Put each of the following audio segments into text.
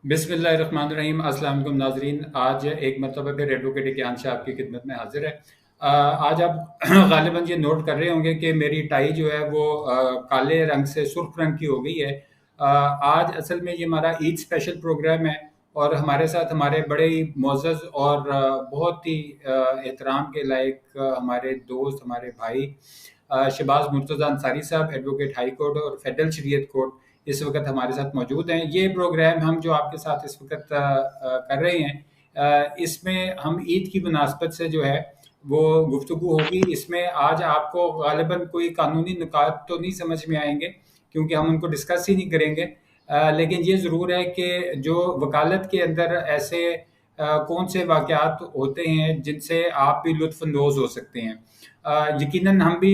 बिस्मिल्लाहिर्रहमानिर्रहीम। अस्सलाम वालेकुम नाज़रीन। आज एक मरतबा फिर एडवोकेट इकयान शाह आपकी खिदमत में हाजिर है। आज आप गालिबा ये नोट कर रहे होंगे कि मेरी टाई जो है वो काले रंग से सुर्ख रंग की हो गई है। आज असल में ये हमारा ईद स्पेशल प्रोग्राम है और हमारे साथ हमारे बड़े ही मोअज़्ज़ज़ और बहुत ही एहतराम के लायक हमारे दोस्त, हमारे भाई शहबाज मुर्तज़ा अंसारी साहब, एडवोकेट हाई कोर्ट और फेडरल शरीयत कोर्ट इस वक्त हमारे साथ मौजूद हैं। ये प्रोग्राम हम जो आपके साथ इस वक्त कर रहे हैं, इसमें हम ईद की मुनासबत से जो है वो गुफ्तगू होगी। इसमें आज आपको गालिबन कोई कानूनी नुकात तो नहीं समझ में आएंगे क्योंकि हम उनको डिस्कस ही नहीं करेंगे। लेकिन ये ज़रूर है कि जो वकालत के अंदर ऐसे कौन से वाक़यात होते हैं जिनसे आप भी लुत्फ़अंदोज़ हो सकते हैं। यकीनन हम भी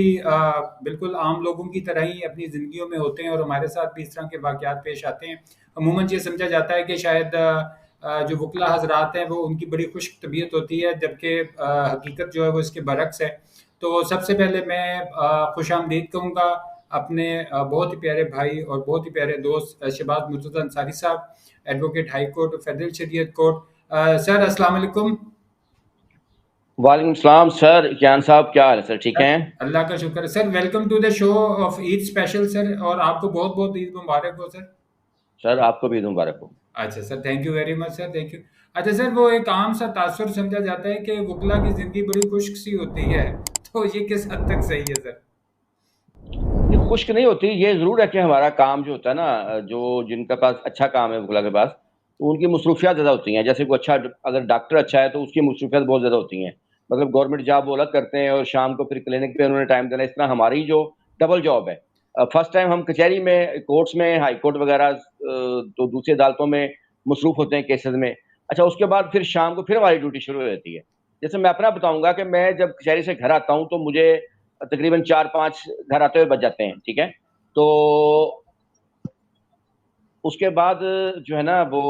बिल्कुल आम लोगों की तरह ही अपनी ज़िंदगियों में होते हैं और हमारे साथ भी इस तरह के वाक़यात पेश आते हैं। अमूमन ये समझा जाता है कि शायद जो वकला हज़रात हैं वो उनकी बड़ी खुश्क तबीयत होती है, जबकि हकीकत जो है वो इसके बरक्स है। तो सबसे पहले मैं खुशामदीद कहूँगा अपने बहुत ही प्यारे भाई और बहुत ही प्यारे दोस्त शहबाज मुर्तज़ा अंसारी साहब, एडवोकेट हाई कोर्ट, फेडरल शरीयत कोर्ट। सर अस्सलाम वालेकुम। वालेकुम सलाम सर। ज्ञान साहब, क्या हाल है सर? ठीक सर हैं? अल्लाह का शुक्र है sir. Welcome to the show of Eid special sir, और आपको बहुत बहुत ईद मुबारक हो सर। सर आपको भी ईद मुबारक हो। अच्छा sir, thank you very much sir, thank you. अच्छा सर, वो एक आम सा तासुर समझा जाता है कि वकला की जिंदगी बड़ी खुश्क सी होती है, तो ये किस हद तक सही है सर? ये खुश्क नहीं होती। ये ज़रूर है कि हमारा काम जो होता है ना, जो जिनके पास अच्छा काम है वकला के पास, तो उनकी मसरूफियात ज़्यादा होती हैं। जैसे कोई अच्छा, अगर डॉक्टर अच्छा है तो उसकी मसरूफियात बहुत ज़्यादा होती हैं। मतलब गवर्नमेंट जॉब वो अलग करते हैं और शाम को फिर क्लिनिक पे उन्होंने टाइम देना। इस तरह हमारी जो डबल जॉब है। फर्स्ट टाइम हम कचहरी में, कोर्ट्स में, हाई कोर्ट वगैरह, तो दूसरी अदालतों में मसरूफ़ होते हैं केसेस में। अच्छा, उसके बाद फिर शाम को फिर हमारी ड्यूटी शुरू हो जाती है। जैसे मैं अपना बताऊंगा कि मैं जब कचहरी से घर आता हूँ तो मुझे तकरीबन 4-5 घर आते हुए बच जाते हैं। ठीक है? तो उसके बाद जो है ना वो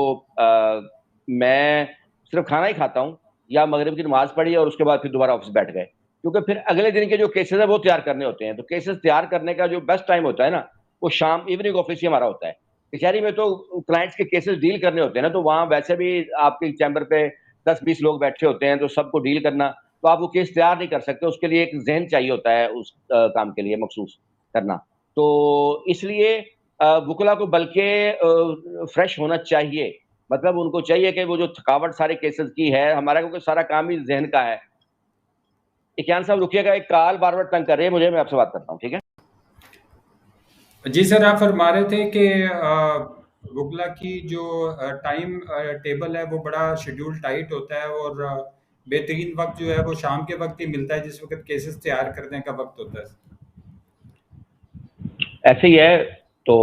मैं सिर्फ खाना ही खाता हूँ या मगरिब की नमाज पढ़ी और उसके बाद फिर दोबारा ऑफिस बैठ गए, क्योंकि फिर अगले दिन के जो केसेस है वो तैयार करने होते हैं। तो केसेस तैयार करने का जो बेस्ट टाइम होता है ना, वो शाम, इवनिंग ऑफिस ही हमारा होता है। कचहरी में तो क्लाइंट्स के केसेस डील करने होते हैं ना, तो वहाँ वैसे भी आपके चैम्बर पे 10-20 लोग बैठे होते हैं, तो सबको डील करना, तो आप वो केस तैयार नहीं कर सकते। उसके लिए एक जहन चाहिए होता है उस काम के लिए मखसूस करना। तो इसलिए वुकला को बल्कि फ्रेश होना चाहिए। मतलब उनको चाहिए कि वो जो थकावट सारे केसेस की है, हमारा क्योंकि सारा काम ही ज़हन का है। इकयान साहब रुकिएगा, एक कॉल बार-बार तंग कर रही है मुझे, मैं आपसे बात करता हूँ, ठीक है? जी सर, आप फरमा रहे थे कि वकला की जो टाइम टेबल है वो बड़ा शेड्यूल टाइट होता है और बेहतरीन वक्त जो है वो शाम के वक्त ही मिलता है जिस वक्त केसेस तैयार करने का वक्त होता है। ऐसे ही है। तो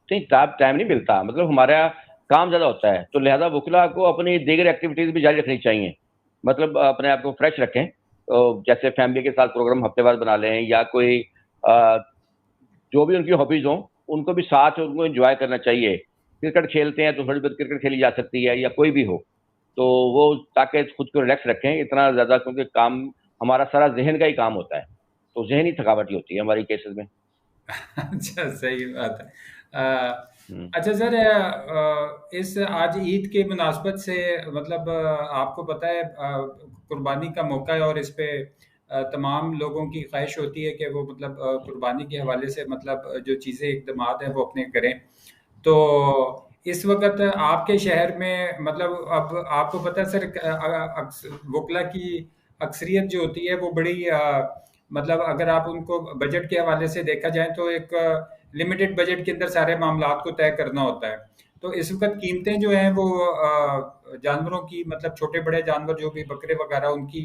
नहीं, टाइम नहीं मिलता, मतलब हमारा काम ज़्यादा होता है, तो लिहाज़ा वुकला को अपनी दीगर एक्टिविटीज़ भी जारी रखनी चाहिए। मतलब अपने आप को फ्रेश रखें। जैसे फैमिली के साथ प्रोग्राम हफ्तेवार बना लें, या कोई अ, जो भी उनकी हॉबीज़ हों, उनको भी साथ उनको एन्जॉय करना चाहिए। क्रिकेट खेलते हैं तो थोड़ी बहुत क्रिकेट खेली जा सकती है, या कोई भी हो। तो वो, ताकि खुद को रिलैक्स रखें इतना ज़्यादा, क्योंकि काम हमारा सारा ज़हन का ही काम होता है। तो ज़हनी थकावट ही होती है हमारी केसेज़ में। अच्छा, सही बात है। हुँ। अच्छा सर, इस आज ईद के मुनासबत से मतलब आपको पता है कुर्बानी का मौका है और इस पे तमाम लोगों की ख्वाहिश होती है कि वो मतलब कुर्बानी के हवाले से मतलब जो चीज़ें इक़दामात हैं वो अपने करें। तो इस वक़्त आपके शहर में मतलब अब आपको पता है सर, वकला की अक्सरियत जो होती है वो बड़ी मतलब अगर आप उनको बजट के हवाले से देखा जाए तो एक लिमिटेड बजट के अंदर सारे मामलात को तय करना होता है। तो इस वक़्त कीमतें जो हैं वो जानवरों की, मतलब छोटे बड़े जानवर जो भी बकरे वगैरह, उनकी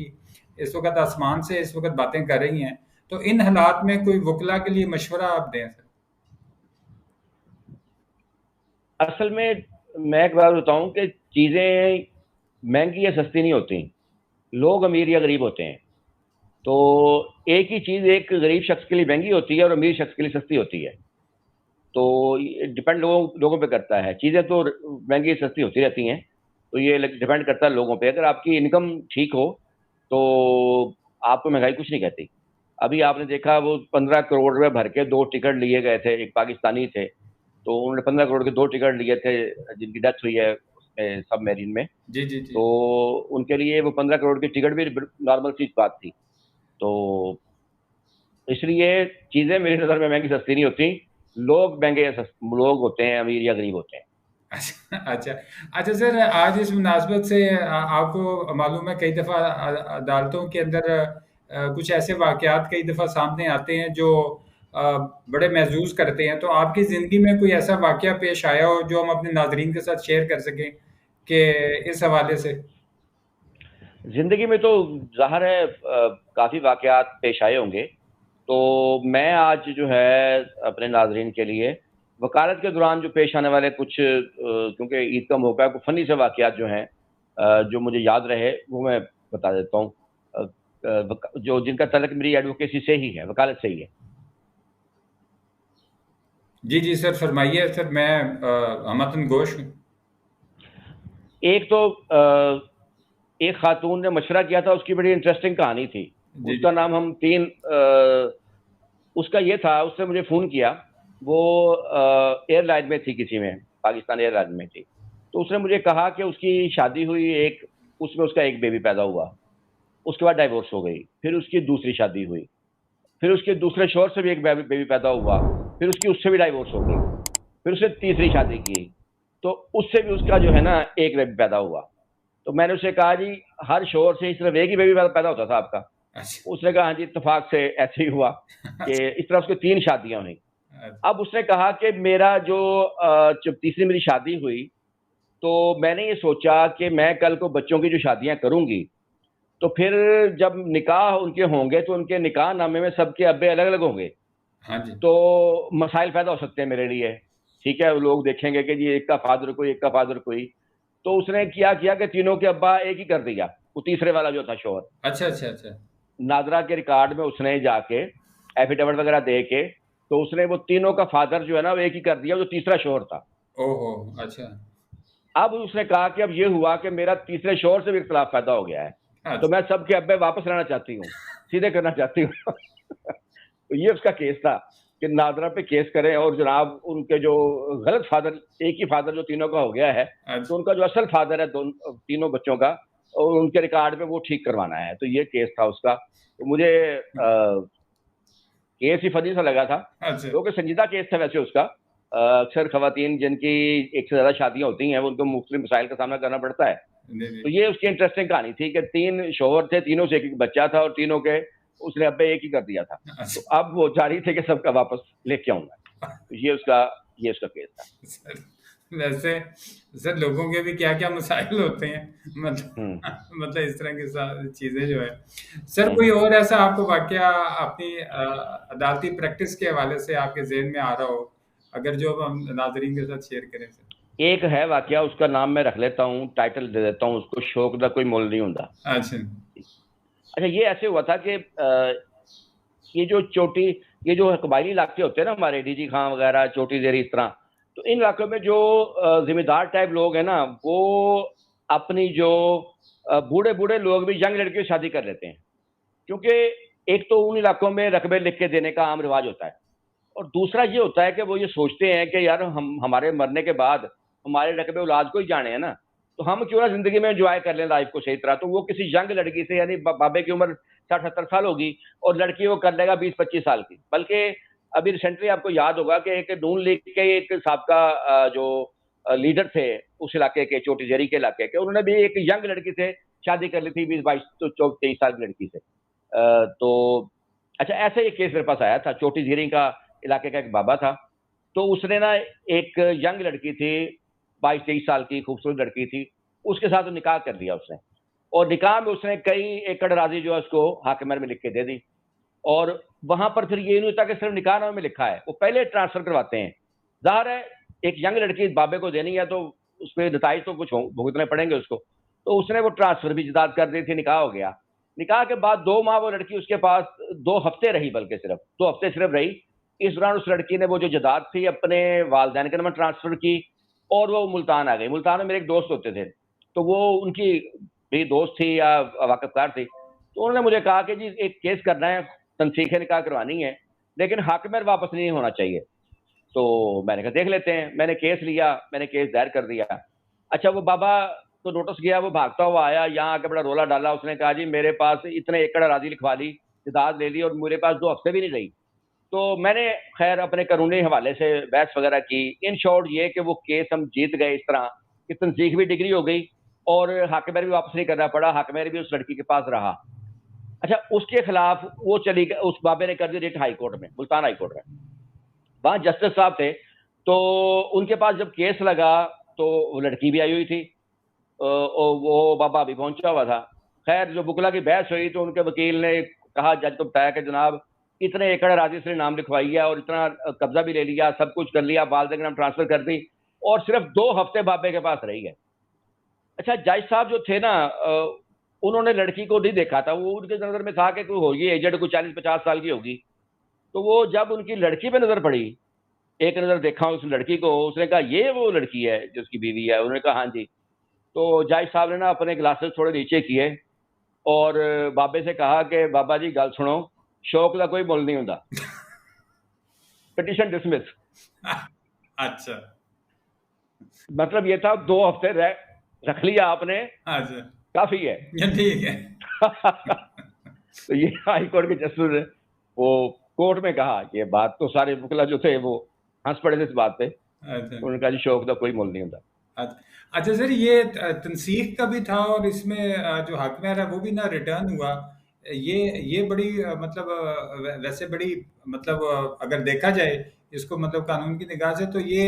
इस वक़्त आसमान से इस वक़्त बातें कर रही हैं। तो इन हालात में कोई वकला के लिए मशवरा आप दें सर? असल में मैं एक बात बताऊँ कि चीज़ें महँगी या सस्ती नहीं होती। लोग अमीर या गरीब होते हैं। तो एक ही चीज़ एक गरीब शख्स के लिए महँगी होती है और अमीर शख्स के लिए सस्ती होती है। तो ये डिपेंड लोगों लोगों पे करता है। चीज़ें तो महँगी सस्ती होती रहती हैं। तो ये डिपेंड करता है लोगों पे। अगर आपकी इनकम ठीक हो, तो आपको महँगाई कुछ नहीं कहती। अभी आपने देखा वो 15 करोड़ रुपए भर के 2 टिकट लिए गए थे, एक पाकिस्तानी थे। तो उन्होंने 15 करोड़ के 2 टिकट लिए थे, जिनकी डेथ हुई है सबमरीन में। जी जी जी। तो उनके लिए वो 15 करोड़ की टिकट भी नॉर्मल सी बात थी। तो इसलिए चीजें मेरी नजर में महंगी सस्ती नहीं होती, लोग महंगे या लोग होते हैं, अमीर या गरीब होते हैं। अच्छा अच्छा। अच्छा सर, आज इस मुनासबत से आपको मालूम है कई दफ़ा अदालतों के अंदर कुछ ऐसे वाक़यात कई दफ़ा सामने आते हैं जो अ, बड़े महज़ूज़ करते हैं। तो आपकी ज़िंदगी में कोई ऐसा वाक़या पेश आया हो जो हम अपने नाज़रीन के साथ शेयर कर सकें कि इस हवाले से? जिंदगी में तो ज़ाहिर है काफ़ी वाक़यात पेश आए होंगे। तो मैं आज जो है अपने नाज़रीन के लिए वकालत के दौरान जो पेश आने वाले कुछ क्योंकि ईद का मौका है, कुछ फ़नी से वाक़यात जो हैं जो मुझे याद रहे वो मैं बता देता हूँ। जो जिनका तल्लुक मेरी एडवोकेसी से ही है, वकालत से ही है। जी जी सर, फरमाइए सर, मैं हमतन गोश हूँ। एक तो एक खातून ने मशवरा किया था, उसकी बड़ी इंटरेस्टिंग कहानी थी। जी जी। उसका नाम हम 3 उसका ये था, उसने मुझे फ़ोन किया, वो एयरलाइन में थी किसी में, पाकिस्तान एयरलाइन में थी। तो उसने मुझे कहा कि उसकी शादी हुई एक, उसमें उसका एक बेबी पैदा हुआ, उसके बाद डाइवोर्स हो गई, फिर उसकी दूसरी शादी हुई, फिर उसके दूसरे शौहर से भी एक बेबी पैदा हुआ, फिर उसकी उससे भी डाइवोर्स हो गई, फिर उसने तीसरी शादी की, तो उससे भी उसका जो है ना एक बेबी पैदा हुआ। तो मैंने उससे कहा जी, हर शौहर से सिर्फ एक ही बेबी पैदा होता था आपका? अच्छा उसने कहा हाँ जी, इत्तेफाक से ऐसे ही हुआ कि अच्छा इस तरह उसकी 3 शादियाँ हुई। अच्छा। अब उसने कहा कि मेरा जो जब तीसरी मेरी शादी हुई, तो मैंने ये सोचा कि मैं कल को बच्चों की जो शादियाँ करूँगी, तो फिर जब निकाह उनके होंगे, तो उनके निकाह नामे में सबके अब्बे अलग-अलग होंगे। हाँ जी। तो मसाइल पैदा हो सकते हैं मेरे लिए। ठीक है, लोग देखेंगे कि जी एक का फादर कोई, एक का फादर कोई। तो उसने क्या किया कि तीनों के अब्बा एक ही कर दिया, वो तीसरे वाला जो था शौहर। अच्छा अच्छा अच्छा। नादरा के रिकॉर्ड में उसने जाके एफिडेविट वगैरह दे के, तो उसने वो तीनों का फादर जो है ना वो एक ही कर दिया, जो तीसरा शौहर था। ओहो। अच्छा अब उसने कहा कि अब ये हुआ कि मेरा तीसरे शौहर से भी इख्तिलाफ पैदा हो गया है, तो अच्छा। मैं सबके अब्बे वापस रहना चाहती हूँ, सीधे करना चाहती हूँ। तो ये उसका केस था कि नादरा पे केस करें और जनाब उनके जो गलत फादर, एक ही फादर जो तीनों का हो गया है, अच्छा तो उनका जो असल फादर है तीनों बच्चों का, और उनके रिकॉर्ड में वो ठीक करवाना है। तो ये केस था उसका। तो मुझे केस ही फनी सा लगा था, अच्छा। क्योंकि संजीदा केस था वैसे उसका। अक्सर खवातीन जिनकी एक से ज़्यादा शादियाँ होती हैं, वो उनको मुख्तलिफ मसाइल का सामना करना पड़ता है। नहीं नहीं। तो ये उसकी इंटरेस्टिंग कहानी थी कि 3 शौहर थे, तीनों से एक-एक बच्चा था, और तीनों के उसने अब्बे एक ही कर दिया था। तो अच्छा अब वो चाह रही थी कि सबका वापस लेके आऊँगा। तो ये उसका केस था। सर, वैसे सर लोगों के भी क्या क्या मसाइल होते हैं, हुँ, मतलब इस तरह की चीजें जो है। सर हुँ, कोई हुँ। और ऐसा आपको वाकया अपनी अदालती प्रैक्टिस के हवाले से आपके जहन में आ रहा हो, अगर जो हम नाजरीन के साथ शेयर करें सर? एक है वाकया, उसका नाम मैं रख लेता हूँ, टाइटल दे देता हूँ उसको, शौक दा कोई मुल नहीं हुंदा। अच्छा। अच्छा, ये ऐसे हुआ था कि ये जो चोटी ये जो कबायली इलाके होते हैं ना हमारे, डीजी खां वगैरह, चोटी ज़ेरी, इस तरह, तो इन इलाकों में जो ज़िम्मेदार टाइप लोग हैं ना, वो अपनी जो बूढ़े-बूढ़े लोग भी यंग लड़कियों से शादी कर लेते हैं। क्योंकि एक तो उन इलाकों में रकबे लिख के देने का आम रिवाज होता है, और दूसरा ये होता है कि वो ये सोचते हैं कि यार हम हमारे मरने के बाद हमारे रकबे औलाद को ही जाने हैं ना, तो हम क्यों ना ज़िंदगी में एन्जॉय कर लें लाइफ़ को सही तरह। तो वो किसी यंग लड़की से, यानी बाबे की उम्र 60-70 साल होगी, और लड़की वो कर लेगा 20-25 साल की। बल्कि अभी रिसेंटली आपको याद होगा कि एक नून लीग के एक साबका जो लीडर थे उस इलाके के, चोटी ज़ेरी के इलाके के, उन्होंने भी एक यंग लड़की से शादी कर ली थी, 20-22 तो 23 साल की लड़की से। तो अच्छा, ऐसा ही एक केस मेरे पास आया था। चोटी ज़ीरी का इलाके का एक बाबा था, तो उसने ना एक यंग लड़की थी, 22-23 साल की खूबसूरत लड़की थी, उसके साथ निकाह कर दिया उसने, और निकाह में उसने कई एकड़ राज़ी जो है उसको हाकिम में लिख के दे दी। और वहाँ पर फिर ये नहीं होता कि सिर्फ निकाहनामे में लिखा है, वो पहले ट्रांसफ़र करवाते हैं। ज़ाहिर है, एक यंग लड़की बाबे को देनी है, तो उसपे नताइज तो कुछ भुगतने पड़ेंगे उसको। तो उसने वो ट्रांसफ़र भी जदाद कर दी थी, निकाह हो गया। निकाह के बाद 2 माह वो लड़की उसके पास, 2 हफ़्ते रही, बल्कि सिर्फ़ 2 हफ़्ते सिर्फ़ रही। इस दौरान उस लड़की ने वो जो जायदाद थी अपने वालिदैन के नाम ट्रांसफ़र की, और वो मुल्तान आ गई। मुल्तान में मेरे एक दोस्त होते थे, तो वो उनकी मेरी दोस्त थी या वाक़फ़दार थी। तो उन्होंने मुझे कहा कि जी एक केस करना है, तनसीख़ निकाह करवानी है, लेकिन हाकिम वापस नहीं होना चाहिए। तो मैंने कहा देख लेते हैं, मैंने केस लिया, मैंने केस दायर कर दिया। अच्छा, वो बाबा तो नोटिस गया, वो भागता हुआ आया, यहाँ आके बड़ा रोला डाला। उसने कहा जी मेरे पास इतने एकड़ अराजी लिखवा ली, जायदाद ले ली, और मेरे पास 2 हफ्ते भी नहीं रही। तो मैंने खैर अपने कानूनी हवाले से बहस वगैरह की। इन शॉर्ट ये कि वो केस हम जीत गए, इस तरह कि तनसीख भी डिग्री हो गई और हाकिमेर भी वापस नहीं करना पड़ा, हाकिमेर भी उस लड़की के पास रहा। अच्छा, उसके खिलाफ वो चली गई, उस बाबे ने कर दी रिट हाई कोर्ट में, मुल्तान हाई कोर्ट में। वहां जस्टिस साहब थे, तो उनके पास जब केस लगा तो वो लड़की भी आई हुई थी, और वो बाबा भी पहुंचा हुआ था। खैर जो बुकला की बहस हुई तो उनके वकील ने कहा, जज को बताया कि जनाब इतने एकड़ राजी से नाम लिखवाई है और इतना कब्जा भी ले लिया, सब कुछ कर लिया, वालदे के नाम ट्रांसफर कर दी, और सिर्फ 2 हफ्ते बाबे के पास रही है। अच्छा, जज साहब जो थे ना, उन्होंने लड़की को नहीं देखा था, वो उनके नजर में था कि कोई होगी एजेड, कोई 40-50 साल की होगी। तो वो जब उनकी लड़की पे नजर पड़ी, एक नजर देखा उस लड़की को, उसने कहा ये वो लड़की है जो उसकी बीवी है। उन्होंने कहा हाँ जी। तो जज साहब ने ना अपने ग्लासेस थोड़े नीचे किए और बाबे से कहा कि बाबा जी गल सुनो, शौक का कोई मुल नहीं होता, पिटिशन डिसमिस। अच्छा। मतलब ये था 2 हफ्ते रख लिया आपने, अच्छा। काफी है। ये ठीक है। तो ये हाई कोर्ट के जस्टिस ने वो कोर्ट में कहा कि ये बात, तो सारे वकील जो थे वो हंस पड़े थे इस बात पे। अच्छा। उन्होंने कहा जी शौक का कोई मुल नहीं होता। अच्छा सर, ये तनसीख का भी था और इसमें जो हाकिम है वो भी ना रिटर्न हुआ। ये बड़ी मतलब वैसे बड़ी मतलब अगर देखा जाए इसको मतलब कानून की निगाह से तो ये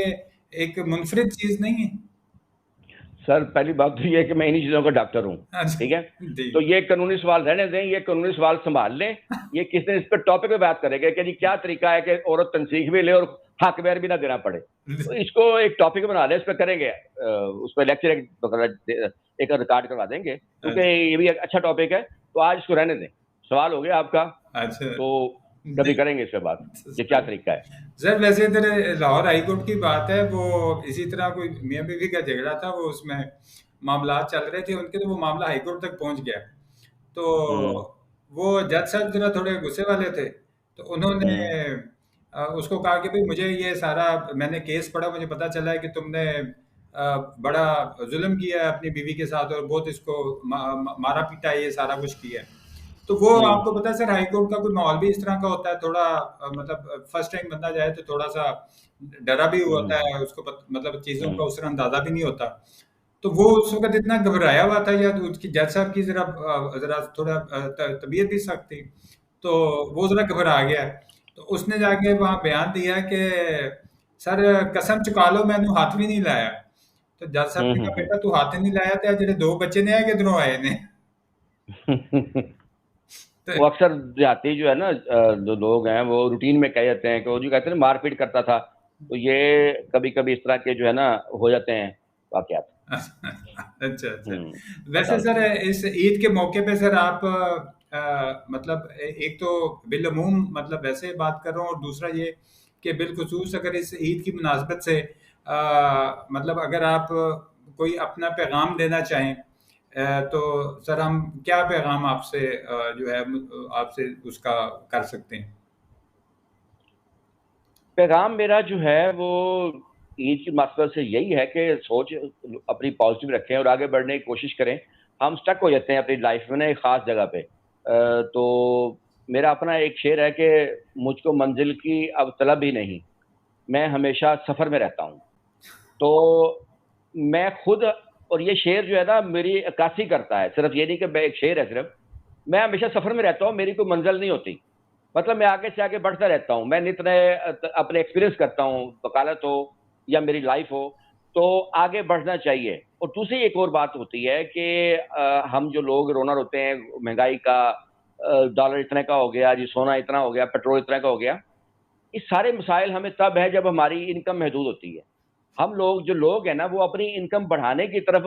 एक मुनफरिद चीज नहीं है। सर पहली बात तो ये है कि मैं इन्हीं चीज़ों का डॉक्टर हूँ, अच्छा। ठीक है। जी। तो ये कानूनी सवाल रहने दें, ये कानूनी सवाल संभाल लें। ये किस दिन इस पर टॉपिक पे बात करेंगे कि जी क्या तरीका है कि औरत तनसीख भी ले और हक बैर भी ना देना पड़े। तो इसको एक टॉपिक बना लें, इस पर करेंगे, उस पर लेक्चर एक रिकॉर्ड करवा देंगे, क्योंकि अच्छा। ये भी एक अच्छा टॉपिक है। तो आज इसको रहने दें, सवाल हो गया आपका, अच्छा। तो जी। कभी करेंगे इस पर बात, ये क्या तरीका है। सर वैसे इधर लाहौर हाई कोर्ट की बात है, वो इसी तरह कोई मियाँ बीवी का झगड़ा था, वो उसमें मामला चल रहे थे उनके, तो वो मामला हाई कोर्ट तक पहुंच गया। तो हम्म। वो जज साहब जरा थोड़े गुस्से वाले थे, तो उन्होंने हम्म। उसको कहा कि भाई मुझे ये सारा, मैंने केस पढ़ा, मुझे पता चला है कि तुमने बड़ा जुल्म किया है अपनी बीवी के साथ और बहुत इसको मारा पीटा है, ये सारा कुछ किया है। तो वो हम्म। आपको पता है सर, हाई कोर्ट का कोई माहौल भी इस तरह का होता है थोड़ा, मतलब फर्स्ट टाइम बंदा जाए तो थोड़ा सा डरा भी हुआ होता हम्म। है, उसको मतलब चीज़ों का हम्म। उस तरह अंदाजा भी नहीं होता। तो वो उस वक़्त इतना घबराया हुआ था, या तो उसकी जज साहब की ज़रा थोड़ा तबीयत भी सख्त थी, तो वो ज़रा घबरा गया। तो उसने जाके वहाँ बयान दिया कि सर कसम चुका लो मैंने हाथ भी नहीं लाया। तो जज साहब ने कहा हम्म। बेटा तू हाथ नहीं लाया तो जेडे 2 बच्चे ने है किधरों आए ने? तो वो अक्सर देहाती जो है ना, जो लोग हैं वो रूटीन में कह जाते हैं कि वो जो कहते हैं ना मारपीट करता था। तो ये कभी कभी इस तरह के जो है ना हो जाते हैं वाकयात। अच्छा, अच्छा। पता वैसे होता सर है। इस ईद के मौके पे सर आप मतलब एक तो बिलअमूम मतलब वैसे बात कर रहा हूँ, और दूसरा ये कि बिलखुसूस अगर इस ईद की मुनासबत से मतलब अगर आप कोई अपना पैगाम देना चाहें, तो सर हम क्या पैगाम आपसे जो है आपसे उसका कर सकते हैं? पैगाम मेरा जो है वो ईद की मकसद से यही है कि सोच अपनी पॉजिटिव रखें और आगे बढ़ने की कोशिश करें। हम स्टक हो जाते हैं अपनी लाइफ में ना एक खास जगह पे। तो मेरा अपना एक शेर है कि मुझको मंजिल की अब तलब ही नहीं, मैं हमेशा सफर में रहता हूँ। तो मैं खुद, और ये शेर जो है ना मेरी अक्कासी करता है, सिर्फ ये नहीं कि मैं एक शेर है सिर्फ, मैं हमेशा सफर में रहता हूँ, मेरी कोई मंजिल नहीं होती। मतलब मैं आगे से आगे बढ़ता रहता हूँ, मैं नित नए अपने एक्सपीरियंस करता हूँ, वकालत हो या मेरी लाइफ हो, तो आगे बढ़ना चाहिए। और दूसरी एक और बात होती है कि हम जो लोग रोना रोते हैं महंगाई का, डॉलर इतने का हो गया जी, सोना इतना हो गया, पेट्रोल इतना का हो गया, ये सारे मसाइल हमें तब है जब हमारी इनकम महदूद होती है। हम लोग जो लोग हैं ना वो अपनी इनकम बढ़ाने की तरफ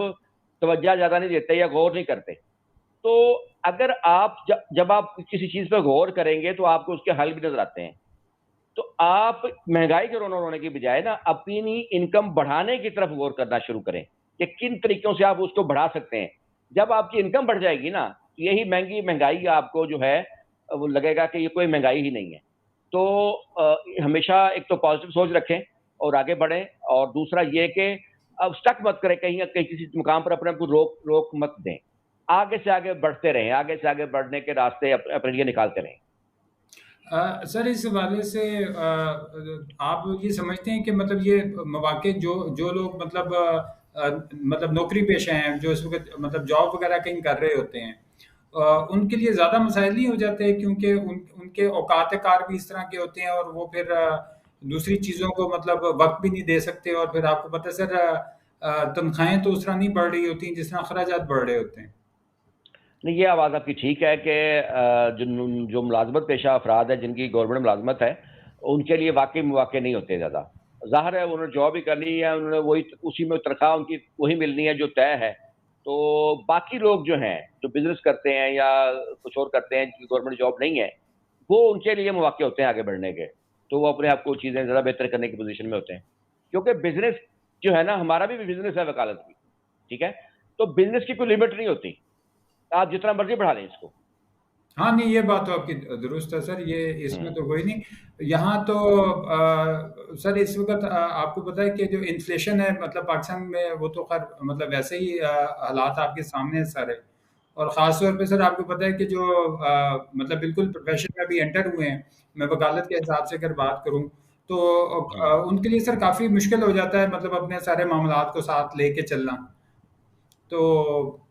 तवज्जो ज़्यादा नहीं देते या गौर नहीं करते। तो अगर आप जब आप किसी चीज़ पर गौर करेंगे तो आपको उसके हल भी नज़र आते हैं। तो आप महँगाई के रोने रोने की बजाय ना अपनी इनकम बढ़ाने की तरफ गौर करना शुरू करें कि किन तरीकों से आप उसको बढ़ा सकते हैं। जब आपकी इनकम बढ़ जाएगी ना, यही महँगाई आपको जो है वो लगेगा कि ये कोई महँगाई ही नहीं है। तो हमेशा एक तो पॉजिटिव सोच रखें और आगे बढ़ें, और दूसरा ये कि अब स्टक मत करें कहीं कहीं, किसी मुकाम पर अपने आप को रोक रोक मत दें। आगे से आगे बढ़ते रहें, आगे से आगे बढ़ने के रास्ते अपने लिए निकालते रहें। सर इस हवाले से आप ये समझते हैं कि मतलब ये मौके जो जो लोग मतलब मतलब नौकरी पेशा हैं जो इस वक्त मतलब जॉब वगैरह कहीं कर रहे होते हैं, उनके लिए ज़्यादा मसाइल नहीं हो जाते क्योंकि उनके औकात कार भी इस तरह के होते हैं और वो फिर दूसरी चीज़ों को मतलब वक्त भी नहीं दे सकते और फिर आपको पता है सर तनख्वाहें तो उस तरह नहीं बढ़ रही होती जिस तरह अखराजात बढ़ रहे होते हैं। नहीं, ये आवाज़ आपकी ठीक है कि जो जो मुलाजमत पेशा अफराद है, जिनकी गवर्नमेंट मुलाजमत है, उनके लिए वाकई मौके नहीं होते ज़्यादा। ज़ाहिर है उन्होंने जॉब ही करनी है, उन्होंने वही उसी में तनख्वाह उनकी वही मिलनी है जो तय है। तो बाकी लोग जो हैं, जो बिज़नेस करते हैं या कुछ और करते हैं, जिनकी गवर्नमेंट जॉब नहीं है, वो उनके लिए मौके होते हैं आगे बढ़ने के। तो वो अपने आप को चीज़ें ज़्यादा बेहतर करने की पोज़ीशन में होते हैं। क्योंकि बिज़नेस जो है ना, हमारा भी बिज़नेस है वकालत की, ठीक है? तो बिज़नेस की कोई लिमिट नहीं होती। आप जितना मर्ज़ी बढ़ा लें इसको। हाँ, नहीं ये बात तो आपकी दुरुस्त है सर, ये इसमें हुँ। तो कोई नहीं। यहाँ तो सर इस वक़्त आपको पता है कि जो इन्फ्लेशन है मतलब पाकिस्तान में वो तो ख़ैर मतलब वैसे ही हालात आपके सामने हैं सारे। और ख़ास तौर पे सर आपको पता है कि जो मतलब बिल्कुल प्रोफ़ेशन में अभी एंटर हुए हैं, मैं वकालत के हिसाब से अगर बात करूँ, तो हुँ। उनके लिए सर काफ़ी मुश्किल हो जाता है मतलब अपने सारे मामलात को साथ लेके चलना। तो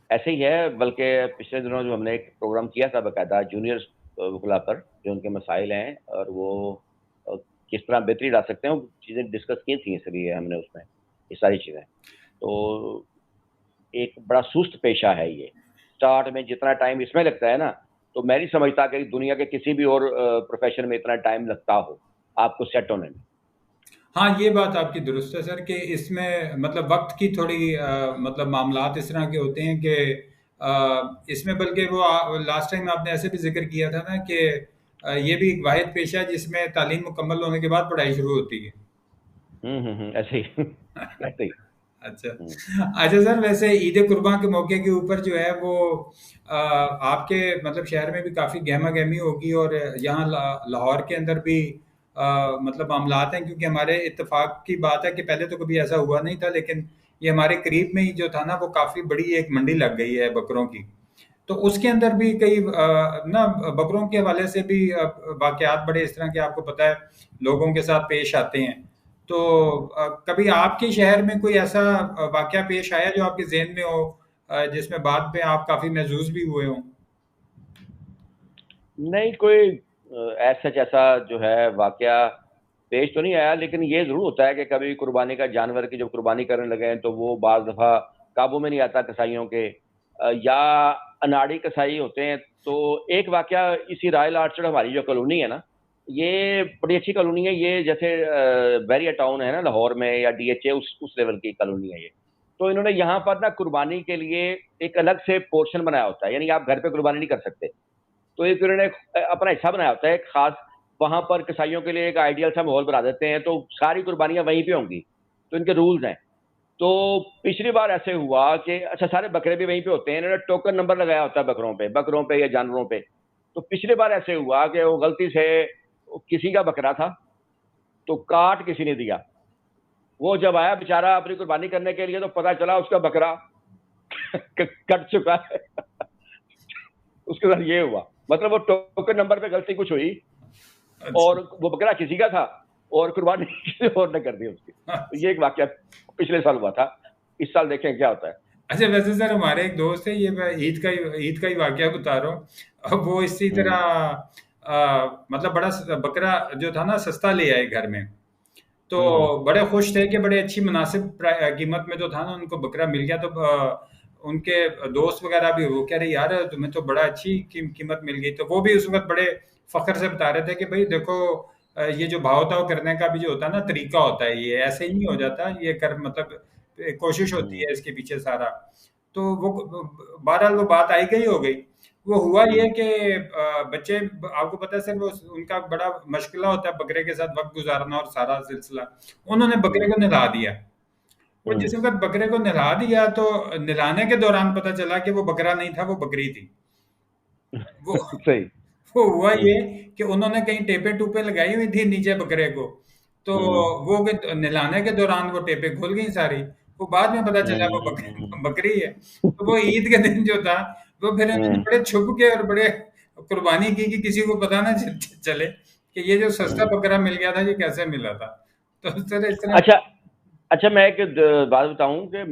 ऐसे ही है, बल्कि पिछले दिनों जो हमने एक प्रोग्राम किया था बाकायदा जूनियर वकला पर, जो उनके मसाइल हैं और वो अ, किस तरह बेहतरी ला सकते हैं, वो चीज़ें डिस्कस की थी इसलिए हमने उसमें, ये सारी चीज़ें। तो एक बड़ा सुस्त पेशा है ये। स्टार्ट में जितना टाइम इसमें लगता है ना, तो मैं नहीं समझता कि दुनिया के किसी भी और प्रोफ़ेशन में इतना टाइम लगता हो, आपको सेट होने में। हाँ, ये बात आपकी दुरुस्त है सर कि इसमें मतलब वक़्त की थोड़ी मतलब मामलात इस तरह के होते हैं कि इसमें बल्कि वो लास्ट टाइम आपने ऐसे भी ज़िक्र किया था ना कि ये भी एक वाहिद पेशा है जिसमें तालीम मुकम्मल होने के बाद पढ़ाई शुरू होती है। ऐसे ही ऐसे ही। अच्छा। हुँ। अच्छा सर वैसे ईद कुर्बान के मौके के ऊपर जो है वो आपके मतलब शहर में भी काफ़ी गहमा-गहमी होगी और यहाँ लाहौर के अंदर भी मतलब मामलात हैं क्योंकि हमारे इत्तेफ़ाक की बात है कि पहले तो कभी ऐसा हुआ नहीं था लेकिन ये हमारे करीब में ही जो था ना वो काफ़ी बड़ी एक मंडी लग गई है बकरों की। तो उसके अंदर भी कई ना बकरों के हवाले से भी वाक़यात बड़े इस तरह के आपको पता है लोगों के साथ पेश आते हैं। तो कभी आपके शहर में कोई ऐसा वाक़या पेश आया जो आपके ज़हन में हो जिसमें बाद में आप काफ़ी महज़ूज़ भी हुए हों? नहीं, कोई एज़ सच ऐसा जो है वाक़या पेश तो नहीं आया, लेकिन ये ज़रूर होता है कि कभी कुर्बानी का जानवर की जब कुर्बानी करने लगे हैं, तो वो बाज़ दफ़ा काबू में नहीं आता कसाइयों के, या अनाड़ी कसाई होते हैं। तो एक वाक़या इसी रॉयल आर्चर्ड हमारी जो कॉलोनी है ना, ये बड़ी अच्छी कॉलोनी है। ये जैसे बैरियर टाउन है ना लाहौर में, या डीएचए उस लेवल की कॉलोनी है ये। तो इन्होंने यहाँ पर ना कुर्बानी के लिए एक अलग से पोर्शन बनाया होता है, यानी आप घर पे कुर्बानी नहीं कर सकते। तो एक उन्होंने अपना हिस्सा बनाया होता है एक खास, वहाँ पर कसाईयों के लिए एक आइडियल सा माहौल बना देते हैं, तो सारी कुर्बानियाँ वहीं पे होंगी। तो इनके रूल्स हैं। तो पिछली बार ऐसे हुआ कि अच्छा, सारे बकरे भी वहीं पे होते हैं, इन्होंने टोकन नंबर लगाया होता है बकरों पे या जानवरों पे। तो पिछली बार ऐसे हुआ कि वो गलती से किसी का बकरा था, तो काट किसी ने दिया। वो जब आया बेचारा अपनी कुर्बानी करने के लिए, तो पता चला उसका बकरा कट चुका है। उसके साथ ये हुआ, मतलब वो टोकन नंबर पे गलती कुछ हुई, अच्छा। और वो बकरा किसी का था और कुर्बानी किसी और ने कर दी उसकी। तो ये एक वाक़या पिछले साल हुआ था। इस साल देखें क्या होता है। अच्छा वैसे सर हमारे एक दोस्त है ये मैं ईद का ही वाक़या बता रहा हूँ। अब वो इसी तरह हुँ, मतलब बड़ा बकरा जो था ना सस्ता ले आए घर में। तो हुँ, हुँ, बड़े खुश थे कि बड़े अच्छी मुनासिब कीमत में जो था ना उनको बकरा मिल गया तो उनके दोस्त वगैरह भी वो कह रहे यार तुम्हें तो बड़ा अच्छी कीमत मिल गई तो वो भी उस वक्त बड़े फख्र से बता रहे थे कि भाई देखो ये जो भाव ताव करने का भी जो होता है ना तरीका होता है ये ऐसे ही नहीं हो जाता ये कर मतलब कोशिश होती हुँ, है इसके पीछे सारा तो वो बहरहाल वो बात आई गई हो गई वो हुआ ये हुँ, कि बच्चे आपको पता है सर वो उनका बड़ा मुश्किल होता है बकरे के साथ वक्त गुजारना और सारा सिलसिला उन्होंने बकरे हुँ, को नहला दिया वो हुँ। जिस वक्त बकरे को नहला दिया तो नहलाने के दौरान पता चला कि वो बकरा नहीं था वो बकरी थी वो सही। वो हुआ हम्म, ये कि उन्होंने कहीं टेपे टूपे लगाई हुई थी नीचे बकरे को, तो हम्म, वो नहलाने के दौरान वो टेपे खुल गई सारी। वो बाद में पता चला वो हम्म, बकरी है। तो वो ईद के दिन जो था, वो फिर इन्होंने हम्म, बड़े छुप के और बड़े कुर्बानी की कि किसी को पता ना चले कि ये जो सस्ता हम्म। बकरा मिल गया था ये कैसे मिला था। तो इस तरह अच्छा, अच्छा, मैं एक बात बताऊं कि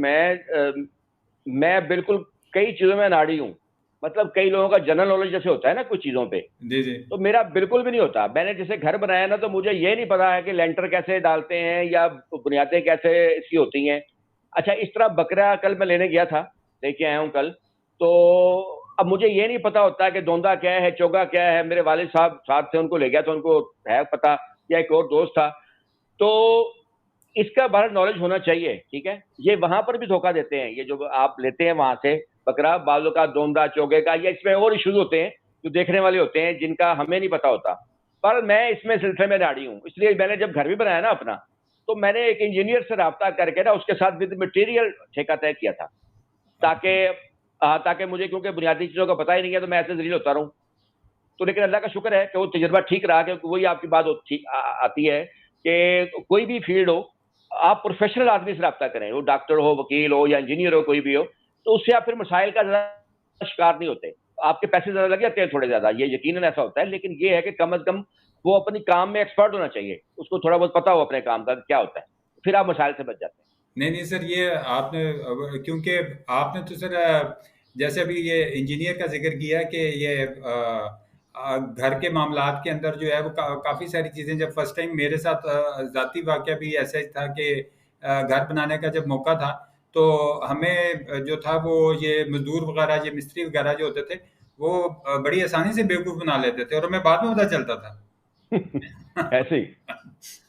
मैं बिल्कुल कई चीजों में अनाड़ी हूँ। मतलब कई लोगों का जनरल नॉलेज जैसे होता है ना कुछ चीजों पे, जी जी तो मेरा बिल्कुल भी नहीं होता। मैंने जैसे घर बनाया ना, तो मुझे ये नहीं पता है कि लेंटर कैसे डालते हैं या बुनियादें कैसे इसकी होती हैं। अच्छा, इस तरह बकरा कल मैं लेने गया था, लेके आया हूँ कल। तो अब मुझे ये नहीं पता होता कि दोंदा क्या है, चोगा क्या है। मेरे वालिद साहब साथ थे, उनको ले गया तो उनको है पता, या एक और दोस्त था। तो इसका बाहर नॉलेज होना चाहिए, ठीक है। ये वहां पर भी धोखा देते हैं, ये जो आप लेते हैं वहां से बकरा, बालों का दोंदा चोगे का, या इसमें और इश्यूज होते हैं जो देखने वाले होते हैं जिनका हमें नहीं पता होता। पर मैं इसमें सिलसिले में राड़ी हूँ, इसलिए मैंने जब घर भी बनाया ना अपना, तो मैंने एक इंजीनियर से रब्ता करके ना उसके साथ विद मटेरियल ठेका तय किया था, ताकि ताकि मुझे, क्योंकि बुनियादी चीजों का पता ही नहीं है, तो मैं ऐसे जलील होता रहूं। तो लेकिन अल्लाह का शुक्र है कि वो तजुर्बा ठीक रहा, क्योंकि वही आपकी बात आती है कि कोई भी फील्ड हो, आप प्रोफेशनल आदमी से रब्ता करें, वो डॉक्टर हो, वकील हो, या इंजीनियर हो, कोई भी हो, तो उससे आप फिर मसाइल का ज्यादा शिकार नहीं होते। आपके पैसे ज्यादा लग जाते हैं थोड़े ज्यादा, ये यकीनन ऐसा होता है, लेकिन ये है कि कम अज कम वो अपनी काम में एक्सपर्ट होना चाहिए, उसको थोड़ा बहुत पता हो अपने काम का क्या होता है, फिर आप मसाइल से बच जाते नहीं नहीं सर, ये आपने क्योंकि आपने तो सर जैसे अभी ये इंजीनियर का जिक्र किया कि ये घर के मामलात के अंदर जो है वो काफ़ी सारी चीज़ें, जब फर्स्ट टाइम मेरे साथ ज़ाती वाक़या भी ऐसा ही था कि घर बनाने का जब मौका था, तो हमें जो था वो ये मजदूर वगैरह, ये मिस्त्री वगैरह जो होते थे, वो बड़ी आसानी से बेवकूफ़ बना लेते थे और हमें बाद में पता चलता था। हैं। ऐसे ही।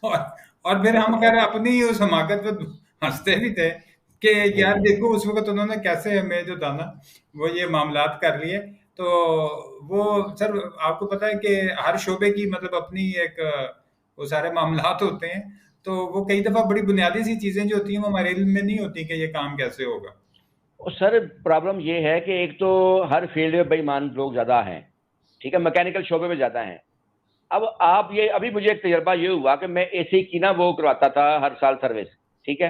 और और फिर हम खैर अपनी ही उस हमाकत पे हंसते भी थे कि यार हम्म। देखो उस वक्त उन्होंने कैसे हमें जो था ना वो ये मामलात कर लिए। तो वो सर आपको पता है कि हर शोबे की मतलब अपनी एक वो सारे मामलात होते हैं। तो वो कई दफा बड़ी बुनियादी सी चीजें जो होती हैं वो हमारे इल्म में नहीं होती कि ये काम कैसे होगा। और सर, प्रॉब्लम ये है कि एक तो हर फील्ड में बेईमान लोग ज्यादा हैं, ठीक है, मैकेनिकल शोबे में ज्यादा हैं। अब आप ये, अभी मुझे एक तजर्बा ये हुआ कि मैं एसी की ना वो करवाता था हर साल सर्विस, ठीक है।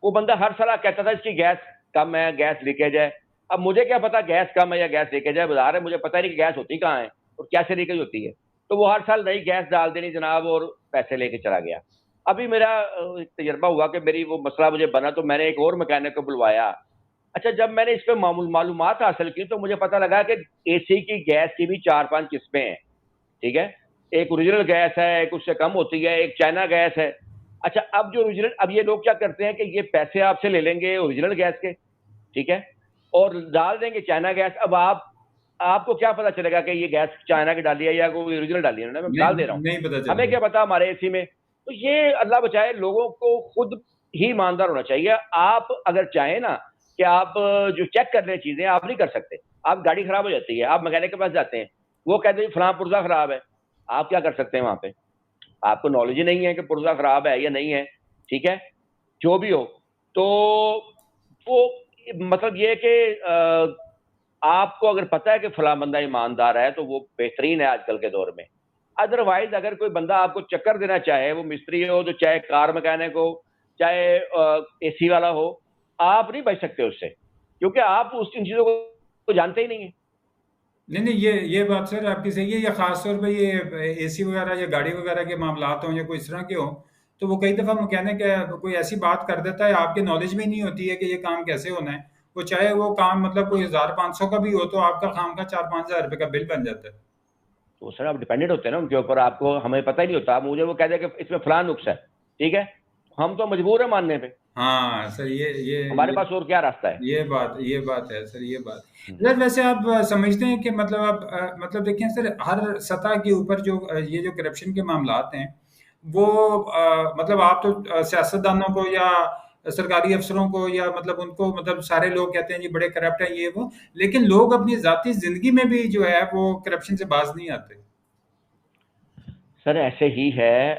वो बंदा हर साल कहता था इसकी गैस कम है, गैस लीकेज है। अब मुझे क्या पता गैस कम है या गैस लीकेज है, बाजार है, मुझे पता नहीं कि गैस होती कहाँ है और कैसे लीकेज होती है। तो वो हर साल नई गैस डाल देनी जनाब, और पैसे लेके चला गया। अभी मेरा एक तजर्बा हुआ कि मेरी वो मसला मुझे बना, तो मैंने एक और मैकेनिक को बुलवाया। अच्छा, जब मैंने इस पर मालूमात हासिल की, तो मुझे पता लगा कि एसी की गैस की भी चार पांच किस्में हैं, ठीक है। एक ओरिजिनल गैस है, एक उससे कम होती है, एक चाइना गैस है। अच्छा, अब जो ओरिजिनल, अब ये लोग क्या करते हैं कि ये पैसे आपसे ले लेंगे ओरिजिनल गैस के, ठीक है, और डाल देंगे चाइना गैस। अब आपको क्या पता चलेगा कि ये गैस चाइना की डाली है या कोई ओरिजिनल डाली है, मैं नहीं डाल दे रहा हूँ। नहीं पता हमें चलता। क्या पता हमारे एसी में। तो ये अल्लाह बचाए, लोगों को खुद ही ईमानदार होना चाहिए। आप अगर चाहें ना कि आप जो चेक कर लें चीजें, आप नहीं कर सकते। आप गाड़ी खराब हो जाती है, आप मैकेनिक के पास जाते हैं, वो कहते हैं फलां पुर्जा खराब है। आप क्या कर सकते हैं वहां पे? आपको नॉलेज ही नहीं है कि पुर्जा खराब है या नहीं है, ठीक है, जो भी हो। तो वो मतलब ये कि आपको अगर पता है कि फला बंदा ईमानदार है, तो वो बेहतरीन है आजकल के दौर में। अदरवाइज अगर कोई बंदा आपको चक्कर देना चाहे, वो मिस्त्री हो, तो चाहे कार मैकेनिक हो, चाहे एसी वाला हो, आप नहीं बच सकते उससे, क्योंकि आप उस इन चीजों को जानते ही नहीं है। नहीं नहीं, ये बात सर आपकी सही है। ये खास तौर पे ये एसी वगैरह या गाड़ी वगैरह के मामलात हों या कोई इस तरह के हों, तो वो कई दफ़ा मैकेनिक कोई ऐसी बात कर देता है आपके नॉलेज में ही नहीं होती है कि ये काम कैसे होना है। वो चाहे वो काम मतलब कोई 1,500 का भी हो तो आपका काम का 4-5 हज़ार रुपये का बिल बन जाता है। तो सर, आप डिपेंडेंट होते हैं ना उनके ऊपर, आपको, हमें पता ही नहीं होता। मुझे वो कह दे कि इसमें फलान नुक्स है, ठीक है, हम तो मजबूर है मानने पे। हाँ सर, हमारे पास और क्या रास्ता है? ये बात है सर, ये बात। सर वैसे आप समझते हैं कि मतलब आप मतलब देखें सर, हर सतह के ऊपर जो ये जो करप्शन के मामलात हैं वो मतलब आप तो सियासतदानों को या सरकारी अफसरों को या मतलब उनको मतलब सारे लोग कहते हैं जी बड़े करप्ट हैं ये वो, लेकिन लोग अपनी जाती जिंदगी में भी जो है वो करप्शन से बाज नहीं आते। सर ऐसे ही है,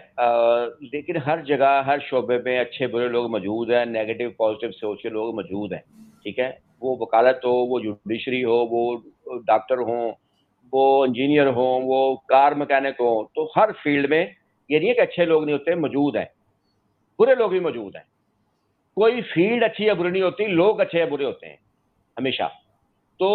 लेकिन हर जगह हर शोबे में अच्छे बुरे लोग मौजूद हैं, नेगेटिव पॉजिटिव सोच के लोग मौजूद हैं, ठीक है। वो वकालत हो, वो जुडिशरी हो, वो डॉक्टर हो, वो इंजीनियर हो, वो कार मैकेनिक हो, तो हर फील्ड में ये नहीं है कि अच्छे लोग नहीं होते, मौजूद हैं, बुरे लोग भी मौजूद हैं। कोई फील्ड अच्छी या बुरी नहीं होती, लोग अच्छे या बुरे होते हैं हमेशा। तो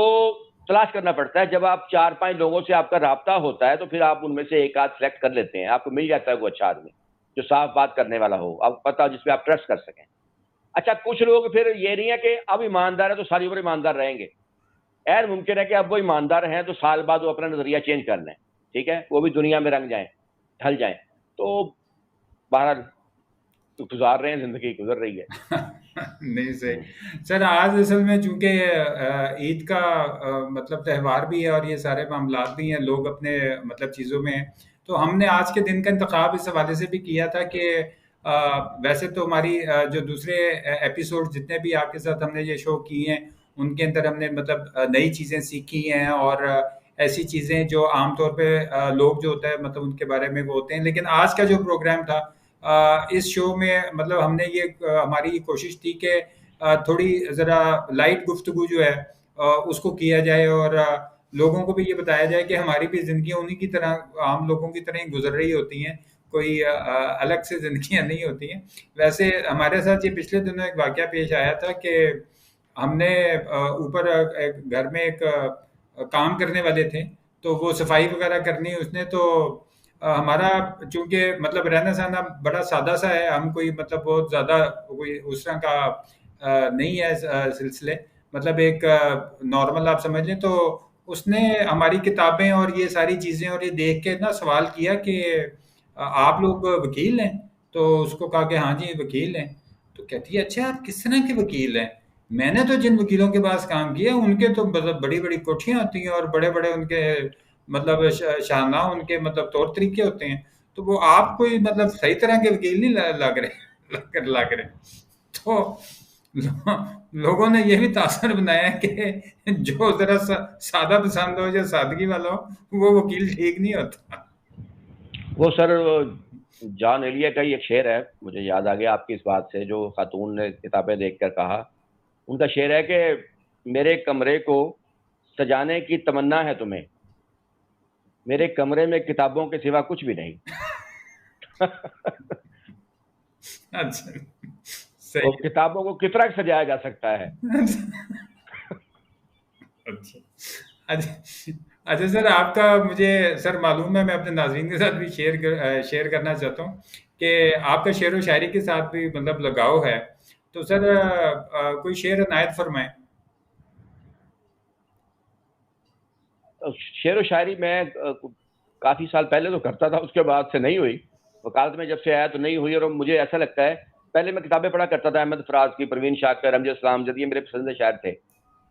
तलाश करना पड़ता है, जब आप 4-5 लोगों से आपका राब्ता होता है तो फिर आप उनमें से एक आध सेलेक्ट कर लेते हैं, आपको मिल जाता है वो अच्छा आदमी जो साफ बात करने वाला हो, आपको पता हो, जिसपे आप ट्रस्ट कर सकें। अच्छा, कुछ लोग फिर ये नहीं है कि अब ईमानदार है तो सारी उम्र ईमानदार रहेंगे। ऐर मुमकिन है कि अब वो ईमानदार हैं तो साल बाद वो अपना नजरिया चेंज कर लें, ठीक है, वो भी दुनिया में रंग जाए, ढल जाए। तो बहरहाल गुजार रहे हैं, जिंदगी गुजर रही है। नहीं हम्म। सही सर। आज असल में चूंकि ईद का मतलब त्यौहार भी है और ये सारे मामलात भी हैं, लोग अपने मतलब चीज़ों में हैं, तो हमने आज के दिन का इंतखाब इस हवाले से भी किया था कि वैसे तो हमारी जो दूसरे एपिसोड जितने भी आपके साथ हमने ये शो किए हैं, उनके अंदर हमने मतलब नई चीज़ें सीखी हैं और ऐसी चीज़ें जो आमतौर पे लोग जो होता है मतलब उनके बारे में वो होते हैं। लेकिन आज का जो प्रोग्राम था, इस शो में मतलब हमने ये हमारी कोशिश थी कि थोड़ी ज़रा लाइट गुफ्तगू जो है उसको किया जाए और लोगों को भी ये बताया जाए कि हमारी भी ज़िंदगी उन्हीं की तरह, आम लोगों की तरह ही गुजर रही होती हैं, कोई अलग से ज़िंदगियाँ नहीं होती हैं। वैसे हमारे साथ ये पिछले दिनों एक वाक़या पेश आया था कि हमने ऊपर एक घर में एक काम करने वाले थे, तो वो सफाई वगैरह करनी उसने, तो हमारा चूंकि मतलब रहना सहना बड़ा सादा सा है, हम कोई मतलब बहुत ज़्यादा कोई उस तरह का नहीं है सिलसिले, मतलब एक नॉर्मल आप समझ लें। तो उसने हमारी किताबें और ये सारी चीज़ें और ये देख के ना सवाल किया कि आप लोग वकील हैं? तो उसको कहा कि हाँ जी वकील हैं। तो कहती है अच्छा आप किस तरह के वकील हैं? मैंने तो जिन वकीलों के पास काम किया उनके तो मतलब बड़ी बड़ी कोठियां होती हैं और बड़े बड़े उनके मतलब शाहनाह उनके मतलब तौर तरीके होते हैं, तो वो आप कोई मतलब सही तरह के वकील नहीं लग रहे लग रहे। तो लोगों ने ये भी तासर बनाया कि जो जरा सादा पसंद हो या सादगी वाला हो वो वकील ठीक नहीं होता। वो सर, जॉन एलिया का ही एक शेर है, मुझे याद आ गया आपकी इस बात से, जो खातून ने किताबें देखकर कहा। उनका शेर है कि मेरे कमरे को सजाने की तमन्ना है तुम्हें, मेरे कमरे में किताबों के सिवा कुछ भी नहीं। अच्छा, तो सही किताबों को किस तरह सजाया जा सकता है? है। अच्छा अच्छा अच्छा सर, आपका मुझे सर मालूम है, मैं अपने नाज़रीन के साथ भी शेयर करना चाहता हूँ कि आपका शेर व शायरी के साथ भी मतलब लगाव है। तो सर कोई शेर इनायत फरमाएं। शेर व शायरी मैं काफी साल पहले तो करता था, उसके बाद से नहीं हुई। वकालत में जब से आया तो नहीं हुई। और मुझे ऐसा लगता है, पहले मैं किताबें पढ़ा करता था, अहमद फराज की, परवीन शाकर, अमजद सलाम जद, ये मेरे पसंदीदा शायर थे।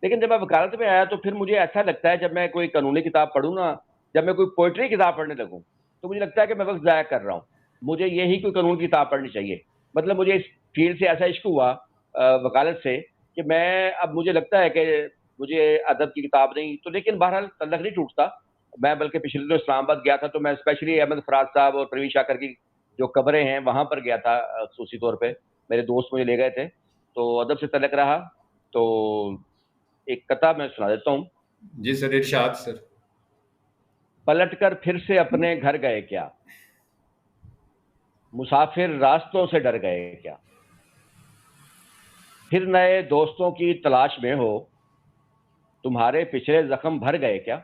लेकिन जब मैं वकालत में आया तो फिर मुझे ऐसा लगता है, जब मैं कोई कानूनी किताब पढ़ूँ ना, जब मैं कोई पोइट्री किताब पढ़ने लगूँ, तो मुझे लगता है कि मैं वक्त ज़ाया कर रहा हूँ। मुझे यही कोई कानून की किताब पढ़नी चाहिए। मतलब मुझे इस फील्ड से ऐसा इश्क हुआ, वकालत से, कि मैं अब मुझे लगता है कि मुझे अदब की किताब नहीं तो, लेकिन बहरहाल तल्लक नहीं टूटता। मैं बल्कि पिछले दिनों इस्लामाबाद गया था, तो मैं स्पेशली अहमद फराज साहब और परवीन शाकर की जो कब्रें हैं वहां पर गया था, खसूसी तौर पे मेरे दोस्त मुझे ले गए थे, तो अदब से तल्लक रहा। तो एक कथा मैं सुना देता हूँ। जी सर, इरशाद सर। पलट कर फिर से अपने घर गए क्या, मुसाफिर रास्तों से डर गए क्या, फिर नए दोस्तों की तलाश में हो, तुम्हारे पिछले जख्म भर गए क्या।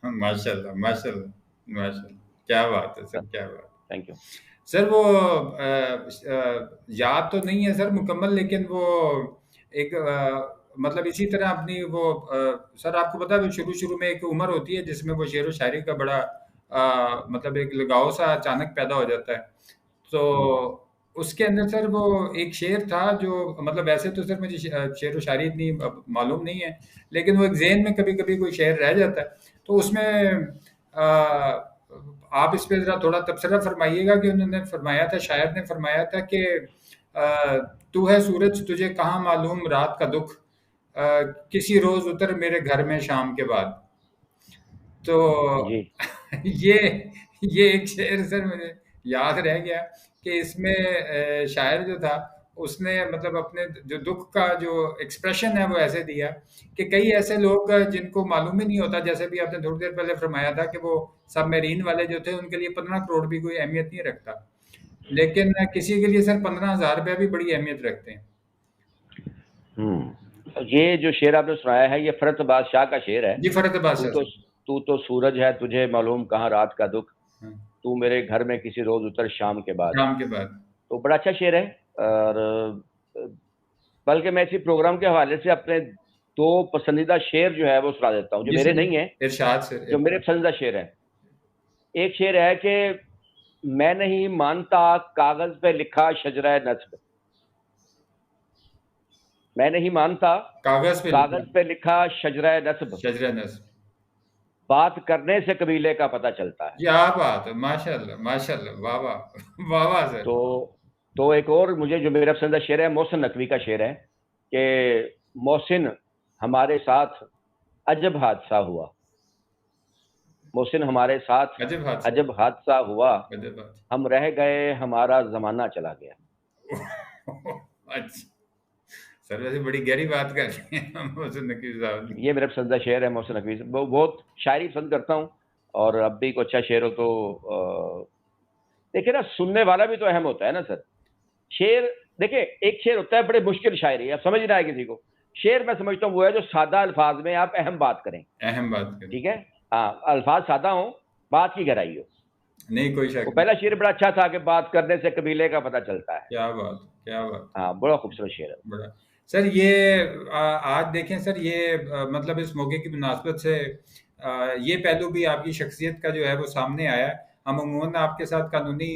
माशाल्लाह माशाल्लाह माशाल्लाह, क्या बात है सर, क्या बात। Thank you. सर वो याद तो नहीं है सर मुकम्मल, लेकिन वो एक मतलब इसी तरह अपनी वो सर आपको पता है शुरू शुरू में एक उम्र होती है जिसमें वो शेर व शायरी का बड़ा मतलब एक लगाव सा अचानक पैदा हो जाता है। तो उसके अंदर सर वो एक शेर था जो मतलब वैसे तो सर मुझे शेर व शायरी इतनी मालूम नहीं है, लेकिन वो एक ज़हन में कभी कभी कोई शेर रह जाता है। तो उसमें आप इस पे ज़रा थोड़ा तबसरा फरमाइएगा कि उन्होंने फरमाया था, शायर ने फरमाया था कि तू है सूरज तुझे कहाँ मालूम रात का दुख, किसी रोज़ उतर मेरे घर में शाम के बाद। तो जी। ये ये एक शेर सर मुझे याद रह गया कि इसमें शायर जो था उसने मतलब अपने जो दुख का जो एक्सप्रेशन है वो ऐसे दिया कि कई ऐसे लोग जिनको मालूम ही नहीं होता, जैसे भी आपने थोड़ी देर पहले फरमाया था कि वो सबमरीन वाले जो थे उनके लिए 15 करोड़ भी कोई अहमियत नहीं रखता, लेकिन किसी के लिए सर 15,000 रुपया भी बड़ी अहमियत रखते हैं। ये जो शेर आपने सुनाया है ये फरत बादशाह का शेर है। जी, फरत तू बादशाह तो से। तू तो सूरज है, तुझे मालूम कहाँ रात का दुख, हाँ, तू मेरे घर में किसी रोज उतर शाम के बाद। शाम के बाद। तो बड़ा अच्छा शेर है। और बल्कि मैं इसी प्रोग्राम के हवाले से अपने दो पसंदीदा शेर जो है वो सुना देता हूँ, जो जी मेरे सर, नहीं है, इरशाद से जो मेरे इरशाद। पसंदीदा शेर है। एक शेर है कि मैं नहीं मानता कागज पे लिखा शजरा नस्ब, मैं नहीं मानता कागज पे लिखा कागज पे लिखा शजरा नस्ब, शजर नस्ब। बात करने से कबीले का पता चलता है। क्या बात है, माशाल्लाह माशाल्लाह, वाह वाह वाह वाह सर। तो एक और मुझे जो मेरा पसंदीदा शेर है मोहसिन नकवी का शेर है कि मोहसिन हमारे साथ अजब हादसा हुआ, मोहसिन हमारे साथ अजब हादसा। अजब हादसा हुआ, अजब हादसा। हम रह गए हमारा जमाना चला गया। अच्छा, सर वैसे बड़ी गहरी बात कर रही हैं मोहसिन नकवी साहब। ये मेरा पसंदीदा शेर है मोहसिन नकवी से। बहुत शायरी पसंद करता हूँ, और अब भी कोई अच्छा शेर हो तो देखिए ना, सुनने वाला भी तो अहम होता है ना सर। शेर, देखिए एक शेर होता है बड़े मुश्किल शायरी, अब समझ ना आए किसी को। शेर मैं समझता हूँ वो है जो सादा अल्फाज में आप अहम बात करें। अहम बात करें। ठीक है, हाँ, अल्फाज सादा हो, बात की गहराई हो। नहीं, कोई वो शक नहीं। पहला शेर बड़ा अच्छा था कि बात करने से कबीले का पता चलता है। क्या बात, क्या बात। हाँ, बड़ा खूबसूरत शेर है। बड़ा सर ये आज देखें सर, ये मतलब इस मौके की मुनासबत से ये पहलू भी आपकी शख्सियत का जो है वो सामने आया है। हम अमूमन आपके साथ कानूनी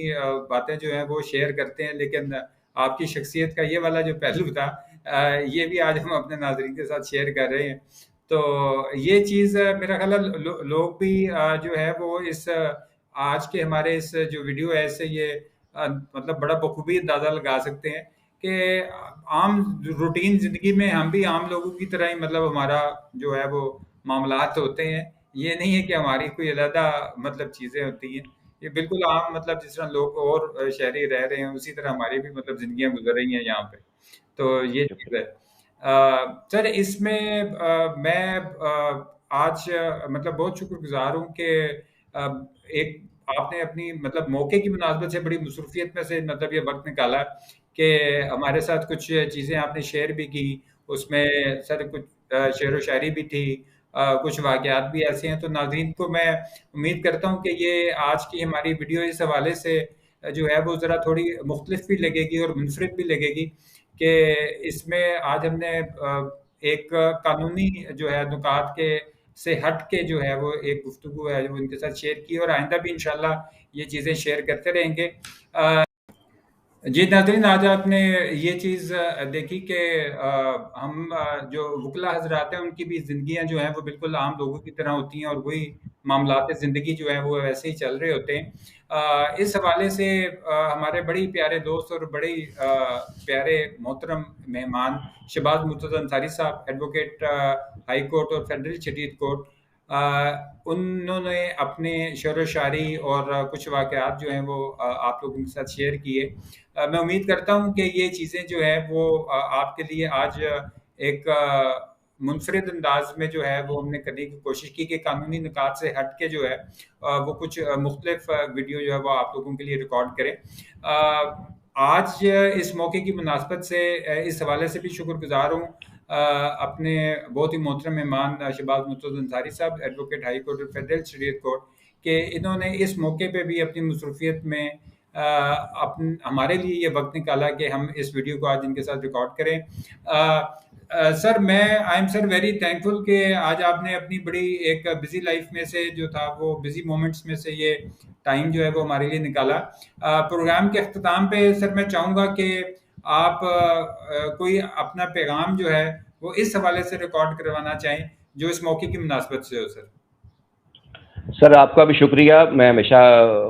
बातें जो है वो शेयर करते हैं, लेकिन आपकी शख्सियत का ये वाला जो पहलू था, ये भी आज हम अपने नाजरीन के साथ शेयर कर रहे हैं। तो ये चीज़ मेरा ख्याल है लोग भी जो है वो इस आज के हमारे इस जो वीडियो है इससे ये मतलब बड़ा बखूबी अंदाज़ा लगा सकते हैं कि आम रूटीन ज़िंदगी में हम भी आम लोगों की तरह ही मतलब हमारा जो है वो मामलात होते हैं। ये नहीं है कि हमारी कोई अलहदा मतलब चीज़ें होती हैं। ये बिल्कुल आम मतलब जिस तरह लोग और शहरी रह रहे हैं उसी तरह हमारी भी मतलब ज़िंदगियाँ गुज़र रही हैं यहाँ पे। तो ये चीज़ शुक्रिया। है। सर इसमें मैं आज मतलब बहुत शुक्रगुज़ार हूँ कि एक आपने अपनी मतलब मौके की मुनासबत से बड़ी मसरूफ़ियत में से मतलब ये वक़्त निकाला कि हमारे साथ कुछ चीज़ें आपने शेयर भी की। उसमें सर कुछ शेर व शायरी भी थी, कुछ वाक़यात भी ऐसे हैं, तो नाज़रीन को मैं उम्मीद करता हूँ कि ये आज की हमारी वीडियो इस हवाले से जो है वो ज़रा थोड़ी मुख्तलिफ भी लगेगी और मुनफ़रिद भी लगेगी कि इसमें आज हमने एक कानूनी जो है नुकात के से हट के जो है वो एक गुफ्तगू है जो उनके साथ शेयर की, और आइंदा भी इंशाल्लाह ये चीज़ें शेयर करते रहेंगे। जी नाज़रीन, आज आपने ये चीज़ देखी कि हम जो वकला हज़रात हैं उनकी भी ज़िंदगियाँ जो हैं वो बिल्कुल आम लोगों की तरह होती हैं, और वही मामलात ज़िंदगी जो है वो वैसे ही चल रहे होते हैं। इस हवाले से हमारे बड़े ही प्यारे दोस्त और बड़े ही प्यारे मोहतरम मेहमान शहबाज मुर्तज़ा अंसारी साहब, एडवोकेट हाई कोर्ट और फेडरल शरीयत कोर्ट, उन्होंने अपने शेर व शायरी और कुछ वाक़यात जो हैं वो आप लोगों के साथ शेयर किए। मैं उम्मीद करता हूँ कि ये चीज़ें जो है वो आपके लिए आज एक मुनफरिद अंदाज में जो है वो हमने करने की कोशिश की कि कानूनी निकात से हट के जो है वो कुछ मुख्तलिफ वीडियो जो है वो आप लोगों के लिए रिकॉर्ड करें। आज इस मौके की मुनासबत से इस हवाले से भी शुक्रगुजार हूँ अपने बहुत ही मोहतरम मेहमान शहबाज मुर्तज़ा अंसारी साहब, एडवोकेट हाई कोर्ट और फेडरल शरीयत कोर्ट, कि इन्होंने इस मौके पे भी अपनी मसरूफियत में हमारे लिए ये वक्त निकाला कि हम इस वीडियो को आज इनके साथ रिकॉर्ड करें। सर मैं I am sir very thankful कि आज आपने अपनी बड़ी एक बिजी लाइफ में से जो था वो बिजी मोमेंट्स में से ये टाइम जो है वो हमारे लिए निकाला। प्रोग्राम के अख्ताम पे सर मैं चाहूँगा कि आप कोई अपना पैगाम जो है वो इस हवाले से रिकॉर्ड करवाना चाहें जो इस मौके की मुनासबत से हो सर। सर आपका भी शुक्रिया। मैं हमेशा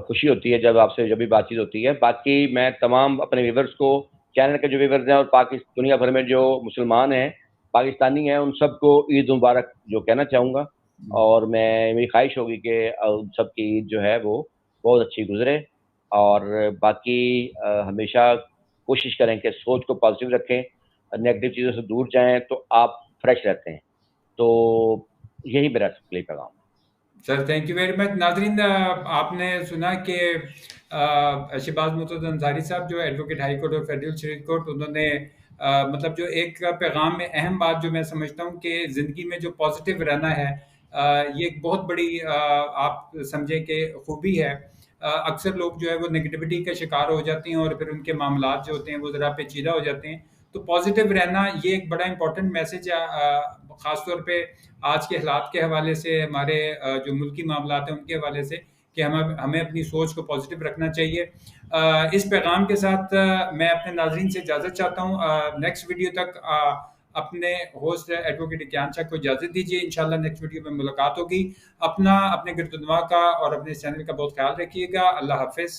खुशी होती है जब आपसे जब भी बातचीत होती है। बाकी मैं तमाम अपने व्यूवर्स को, चैनल के जो व्यूवर्स हैं और दुनिया भर में जो मुसलमान हैं, पाकिस्तानी हैं, उन सबको ईद मुबारक जो कहना चाहूँगा। और मैं, मेरी ख्वाहिश होगी कि उन सब की ईद जो है वो बहुत अच्छी गुजरे। और बाकी हमेशा कोशिश करें कि सोच को पॉजिटिव रखें, नेगेटिव चीज़ों से दूर जाएं, तो आप फ्रेश रहते हैं। तो यही मेरा प्ले पैगाम। Sir thank you very much. नाजरीन, आपने सुना कि शहबाज मुर्तज़ा अंसारी साहब जो एडवोकेट हाई कोर्ट और फेडरल शरीफ कोर्ट, उन्होंने मतलब जो एक पैगाम में अहम बात जो मैं समझता हूँ कि ज़िंदगी में जो पॉजिटिव रहना है, ये एक बहुत बड़ी आप समझें कि खूबी है। अक्सर लोग जो है वो नेगेटिविटी का शिकार हो जाते हैं और फिर उनके मामलात जो होते हैं वो ज़रा पेचीदा हो जाते हैं। तो पॉजिटिव रहना ये एक बड़ा इंपॉर्टेंट मैसेज है, ख़ास तौर पे आज के हालात के हवाले से, हमारे जो मुल्की मामलात हैं उनके हवाले से, कि हमें अपनी सोच को पॉजिटिव रखना चाहिए। इस पैगाम के साथ मैं अपने नाज़रीन से इजाज़त चाहता हूँ। नेक्स्ट वीडियो तक अपने होस्ट एडवोकेट इक्यान शाह को इजाज़त दीजिए। इंशाल्लाह नेक्स्ट वीडियो में मुलाकात होगी। अपना, अपने गिरदुनवा का और अपने चैनल का बहुत ख्याल रखिएगा। अल्लाह हाफिज़।